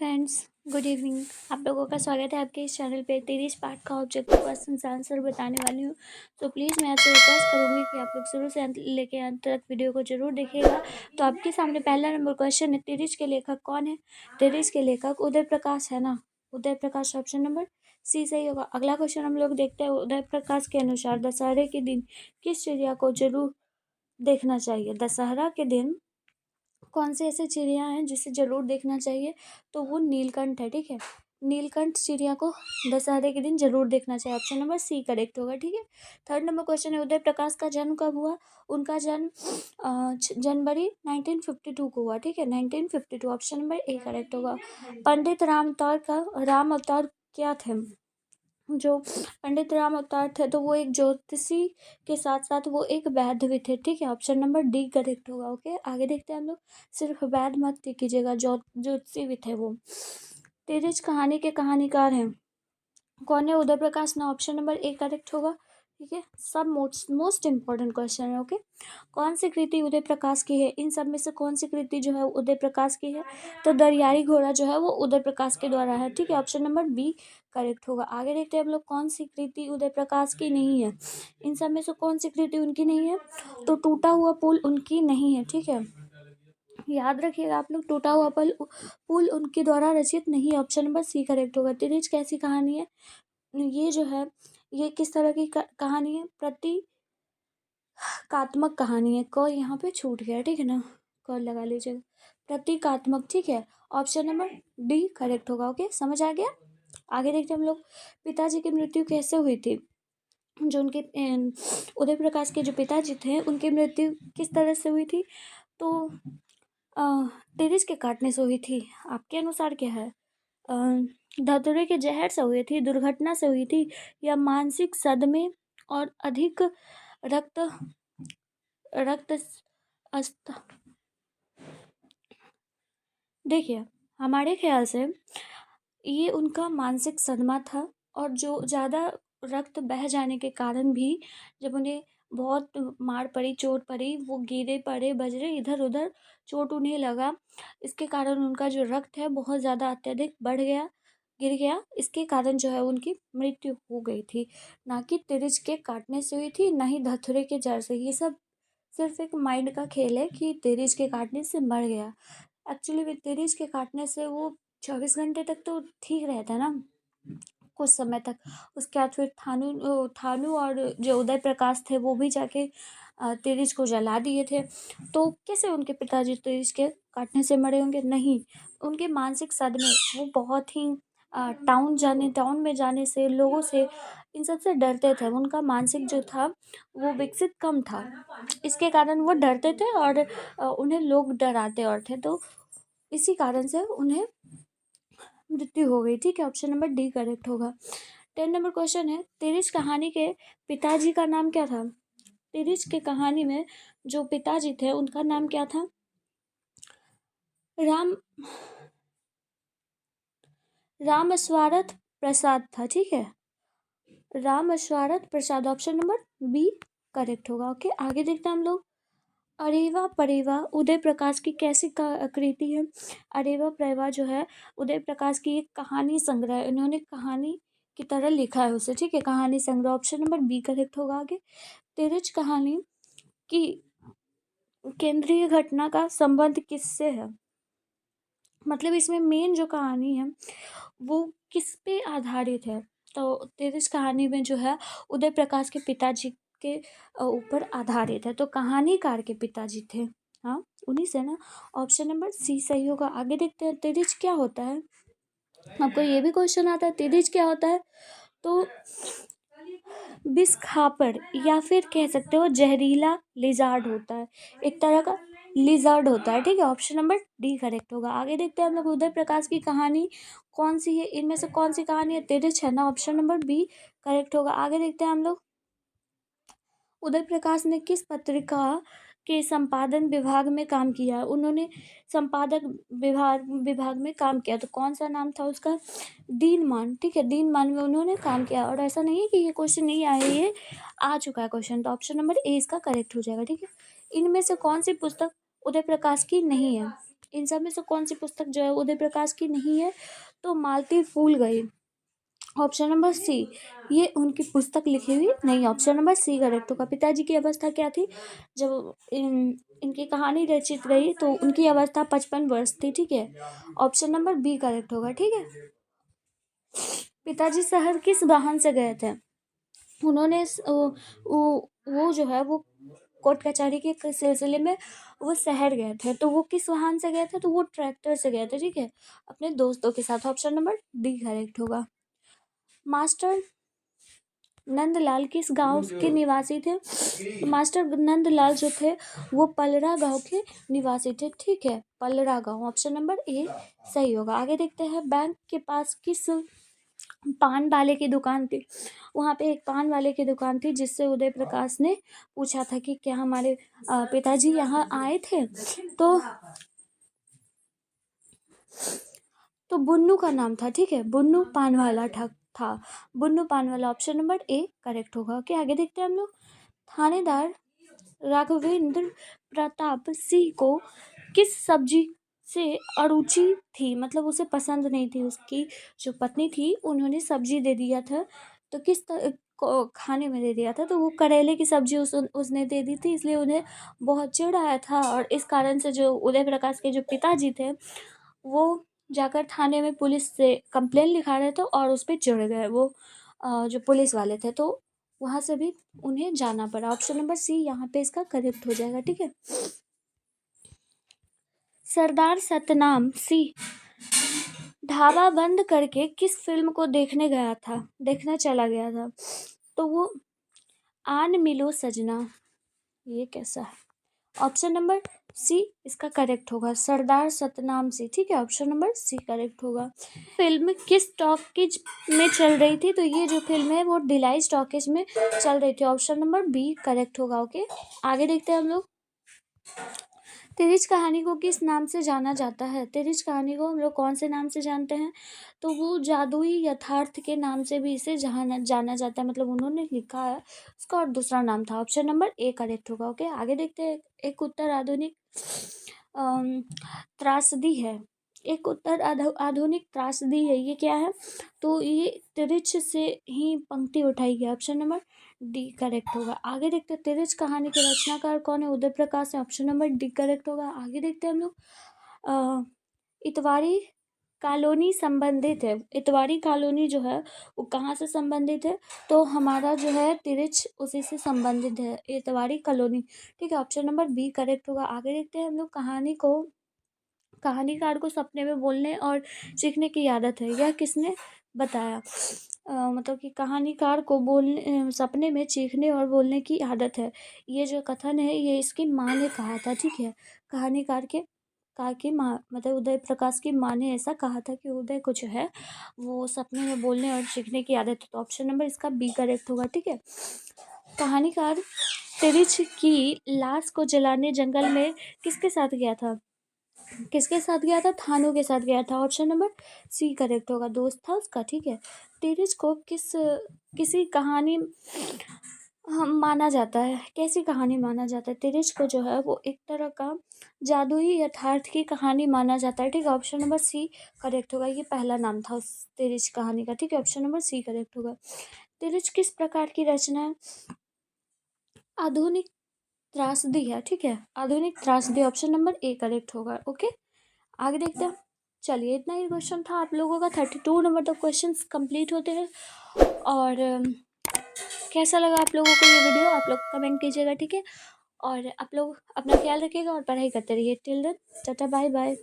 Friends, good evening. आप लोगों का स्वागत है आपके इस चैनल पे। 30 पार्ट का ऑब्जेक्टिव क्वेश्चन आंसर बताने वाली हूँ। तो प्लीज़ मैं आपसे रिक्वेस्ट करूँगी कि आप लोग शुरू से अंत लेके अंत तक वीडियो को जरूर देखिएगा। तो आपके सामने पहला नंबर क्वेश्चन है, तिरिच के लेखक कौन है? तिरिच के लेखक उदय प्रकाश है ना। Uday Prakash option number C सही होगा। अगला क्वेश्चन हम लोग देखते हैं। उदय प्रकाश के अनुसार दशहरे के दिन किस चिड़िया को जरूर देखना चाहिए? दशहरा के दिन कौन से ऐसे चिड़िया हैं जिसे जरूर देखना चाहिए? तो वो नीलकंठ है। ठीक है, नीलकंठ चिड़िया को दशहरे के दिन जरूर देखना चाहिए। ऑप्शन नंबर सी करेक्ट होगा। ठीक है, थर्ड नंबर क्वेश्चन है, उदय प्रकाश का जन्म कब हुआ? उनका जन्म जनवरी 1952 को हुआ। ठीक है, 1952। ऑप्शन नंबर ए करेक्ट होगा। पंडित राम अवतार क्या थे? जो पंडित राम अवतार थे तो वो एक ज्योतिषी के साथ साथ वो एक वैद्य भी थे। ठीक है, ऑप्शन नंबर डी करेक्ट होगा। ओके, आगे देखते हैं हम लोग। सिर्फ वैद्य मत कीजिएगा, ज्योतिषी भी थे वो। तेरज कहानी के कहानीकार हैं कौन है? उदय प्रकाश ना। ऑप्शन नंबर ए करेक्ट होगा। ठीक है, सब मोस्ट इंपॉर्टेंट क्वेश्चन है। ओके, कौन सी कृति उदय प्रकाश की है? इन सब में से कौन सी कृति जो है उदय प्रकाश की है? तो दरियाई घोड़ा जो है वो उदय प्रकाश के द्वारा है। ठीक है, ऑप्शन नंबर बी करेक्ट होगा। आगे देखते हैं हम लोग, कौन सी कृति उदय प्रकाश की नहीं है? इन सब में से कौन सी कृति उनकी नहीं है? तो टूटा हुआ पुल उनकी नहीं है। ठीक है, याद रखिएगा आप लोग, टूटा हुआ पुल उनके द्वारा रचित नहीं है। ऑप्शन नंबर सी करेक्ट होगा। तिरिच कैसी कहानी है? ये जो है ये किस तरह की कहानी है? प्रतीकात्मक कहानी है। क यहाँ पे छूट गया, ठीक है ना, क लगा लीजिएगा। प्रतीकात्मक। ठीक है, ऑप्शन नंबर डी करेक्ट होगा। ओके, समझ आ गया। आगे देखते हैं हम लोग, पिताजी की मृत्यु कैसे हुई थी? जो उनके उदय प्रकाश के जो पिताजी थे उनकी मृत्यु किस तरह से हुई थी? तो तेरिस के काटने से हुई थी। आपके अनुसार क्या है? धतूरे के जहर से हुई थी, दुर्घटना से हुई थी, या मानसिक सदमे और अधिक रक्त रक्त अस्त देखिए, हमारे ख्याल से ये उनका मानसिक सदमा था, और जो ज़्यादा रक्त बह जाने के कारण भी जब उन्हें बहुत मार पड़ी, चोट पड़ी, वो गिरे पड़े, बजरे इधर उधर, चोट उन्हें लगा, इसके कारण उनका जो रक्त है बहुत ज़्यादा अत्यधिक बढ़ गया, गिर गया। इसके कारण जो है उनकी मृत्यु हो गई थी। ना कि तिरिच के काटने से हुई थी, ना ही धतूरे के जहर से। ये सब सिर्फ एक माइंड का खेल है कि तिरिच के काटने से मर गया। एक्चुअली में तिरिच के काटने से वो 24 घंटे तक तो ठीक रहता ना, कुछ समय तक। उसके बाद फिर थानू और जो उदय प्रकाश थे वो भी जाके तिरिच को जला दिए थे। तो कैसे उनके पिताजी तिरिच के काटने से मरे होंगे? नहीं, उनके मानसिक सदमे, वो बहुत ही टाउन में जाने से, लोगों से, इन सब से डरते थे। उनका मानसिक जो था वो विकसित कम था, इसके कारण वो डरते थे और उन्हें लोग डराते और थे। तो इसी कारण से उन्हें मृत्यु हो गई। ठीक है, ऑप्शन नंबर डी करेक्ट होगा। 10 नंबर क्वेश्चन है, तिरिच कहानी के पिताजी का नाम क्या था? तिरिच के कहानी में जो पिताजी थे उनका नाम क्या था? रामस्वारथ प्रसाद था। ठीक है, रामस्वारथ प्रसाद, ऑप्शन नंबर बी करेक्ट होगा। ओके, आगे देखते हैं हम लोग। अरेवा परेवा उदय प्रकाश की कैसी कृति है? अरेवा परेवा जो है उदय प्रकाश की एक कहानी संग्रह है। इन्होंने कहानी की तरह लिखा है उसे। ठीक है, कहानी संग्रह, ऑप्शन नंबर बी करेक्ट होगा। आगे, तिरिच कहानी की केंद्रीय घटना का संबंध किससे है? मतलब इसमें मेन जो कहानी है वो किस पे आधारित है? तो तिरिच कहानी में जो है उदय प्रकाश के पिताजी के ऊपर आधारित है। तो कहानीकार के पिताजी थे, हाँ, उन्हीं से ना। ऑप्शन नंबर सी सही होगा। आगे देखते हैं, तिरिच क्या होता है? आपको ये भी क्वेश्चन आता है, तिरिच क्या होता है? तो बिस्खापर, या फिर कह सकते हो जहरीला लिजार्ड होता है, एक तरह का लिजर्ड होता है। ठीक है, ऑप्शन नंबर डी करेक्ट होगा। आगे देखते हैं हम लोग, उदय प्रकाश की कहानी कौन सी है? इनमें से कौन सी कहानी है? तिरिच है ना, ऑप्शन नंबर बी करेक्ट होगा। आगे देखते हैं हम लोग, उदय प्रकाश ने किस पत्रिका के संपादन विभाग में काम किया? उन्होंने संपादक विभाग में काम किया, तो कौन सा नाम था उसका? दीनमान। ठीक है, दीनमान में उन्होंने काम किया। और ऐसा नहीं है कि ये क्वेश्चन नहीं आया, ये आ चुका है क्वेश्चन। तो ऑप्शन नंबर ए इसका करेक्ट हो जाएगा। ठीक है, इनमें से कौन सी पुस्तक उदय प्रकाश की नहीं है? इन सब में से कौन सी पुस्तक जो है उदय प्रकाश की नहीं है? तो मालती फूल गई, ऑप्शन नंबर सी, ये उनकी पुस्तक लिखी हुई नहीं। ऑप्शन नंबर सी करेक्ट होगा। पिताजी की अवस्था क्या थी जब इनकी कहानी रचित गई? तो उनकी अवस्था 55 वर्ष थी, ठीक है। ऑप्शन नंबर बी करेक्ट होगा, ठीक है। पिताजी शहर किस वाहन से गए थे? उन्होंने वो जो है वो कोर्ट कचहरी के सिलसिले में वो शहर गए थे, तो वो किस वाहन से गए थे? तो वो ट्रैक्टर से गए थे, ठीक है, अपने दोस्तों के साथ। ऑप्शन नंबर डी करेक्ट होगा। मास्टर नंदलाल किस गांव के निवासी थे? मास्टर नंदलाल जो थे वो पलरा गांव के निवासी थे, ठीक है, पलरा गांव। ऑप्शन नंबर ए सही होगा। आगे देखते हैं, बैंक के पास किस पान वाले की दुकान थी? वहाँ पे एक पान वाले की दुकान थी, जिससे उदय प्रकाश ने पूछा था कि क्या हमारे पिताजी यहाँ आए थे? तो बुन्नू का नाम था, ठीक है, बुन्नू पान वाला था, बुन्नू पान वाला। ऑप्शन नंबर ए करेक्ट होगा। ओके, आगे देखते हैं हम लोग। थानेदार राघवेंद्र प्रताप सिंह को किस सब्जी से अरुचि थी? मतलब उसे पसंद नहीं थी, उसकी जो पत्नी थी उन्होंने सब्जी दे दिया था, तो खाने में दे दिया था, तो वो करेले की सब्जी उसने दे दी थी, इसलिए उन्हें बहुत चिढ़ आया था। और इस कारण से जो उदय प्रकाश के जो पिताजी थे वो जाकर थाने में पुलिस से कंप्लेन लिखा रहे थे और उस पर चिढ़ गए वो जो पुलिस वाले थे, तो वहाँ से भी उन्हें जाना पड़ा। ऑप्शन नंबर सी यहाँ पे इसका करेक्ट हो जाएगा, ठीक है। सरदार सतनाम सिंह ढाबा बंद करके किस फिल्म को देखने चला गया था? तो वो आन मिलो सजना, ये कैसा है? ऑप्शन नंबर सी इसका करेक्ट होगा, सरदार सतनाम सिंह, ठीक है, ऑप्शन नंबर सी करेक्ट होगा। फिल्म किस टॉकीज में चल रही थी? तो ये जो फिल्म है वो डिलाइट टॉकीज में चल रही थी, ऑप्शन नंबर बी करेक्ट होगा। ओके, आगे देखते हैं हम लोग। तिरिच कहानी को किस नाम से जाना जाता है? तिरिच कहानी को हम लोग कौन से नाम से जानते हैं? तो वो जादुई यथार्थ के नाम से भी इसे जाना जाता है, मतलब उन्होंने लिखा है, उसका और दूसरा नाम था। ऑप्शन नंबर ए करेक्ट होगा। ओके, आगे देखते हैं। एक उत्तर आधुनिक त्रासदी है, एक उत्तर आधुनिक त्रासदी है, ये क्या है? तो ये तिरिच से ही पंक्ति उठाई गई, ऑप्शन नंबर डी करेक्ट होगा। आगे देखते हैं, तिरिच कहानी के रचनाकार कौन है? उदय प्रकाश है, ऑप्शन नंबर डी करेक्ट होगा। आगे देखते हैं हम लोग। इतवारी कॉलोनी संबंधित है, इतवारी कॉलोनी जो है वो कहाँ से संबंधित है? तो हमारा जो है तिरिच उसी से संबंधित है, इतवारी कॉलोनी, ठीक है, ऑप्शन नंबर बी करेक्ट होगा। आगे देखते हैं हम लोग। कहानीकार को सपने में बोलने और सीखने की आदत है, यह किसने बताया? मतलब कि कहानीकार को सपने में चीखने और बोलने की आदत है, ये जो कथन है ये इसकी माँ ने कहा था, ठीक है। कहानीकार के की माँ, मतलब उदय प्रकाश की माँ ने ऐसा कहा था कि उदय को जो है वो सपने में बोलने और सीखने की आदत है, तो ऑप्शन नंबर इसका बी करेक्ट होगा, ठीक है। कहानीकार तिरिच की लाश को जलाने जंगल में किसके साथ गया था? थानू के साथ गया था, ऑप्शन नंबर सी करेक्ट होगा, दोस्त था उसका, ठीक है। तिरिच को किसी कहानी माना जाता है, कैसी कहानी माना जाता है? तिरिच को जो है वो एक तरह का जादुई यथार्थ की कहानी माना जाता है, ठीक है, ऑप्शन नंबर सी करेक्ट होगा। ये पहला नाम था उस तिरिच कहानी का, ठीक है, ऑप्शन नंबर सी करेक्ट होगा। तिरिच किस प्रकार की रचना है? आधुनिक त्रासदी है, ठीक है, आधुनिक त्रासदी, ऑप्शन नंबर ए करेक्ट होगा। ओके, आगे देखते हैं। चलिए, इतना ही क्वेश्चन था आप लोगों का। 32 नंबर तक क्वेश्चन कंप्लीट होते हैं। और कैसा लगा आप लोगों को ये वीडियो, आप लोग कमेंट कीजिएगा, ठीक है। और आप लोग अपना ख्याल रखिएगा और पढ़ाई करते रहिए। Till then tata bye bye.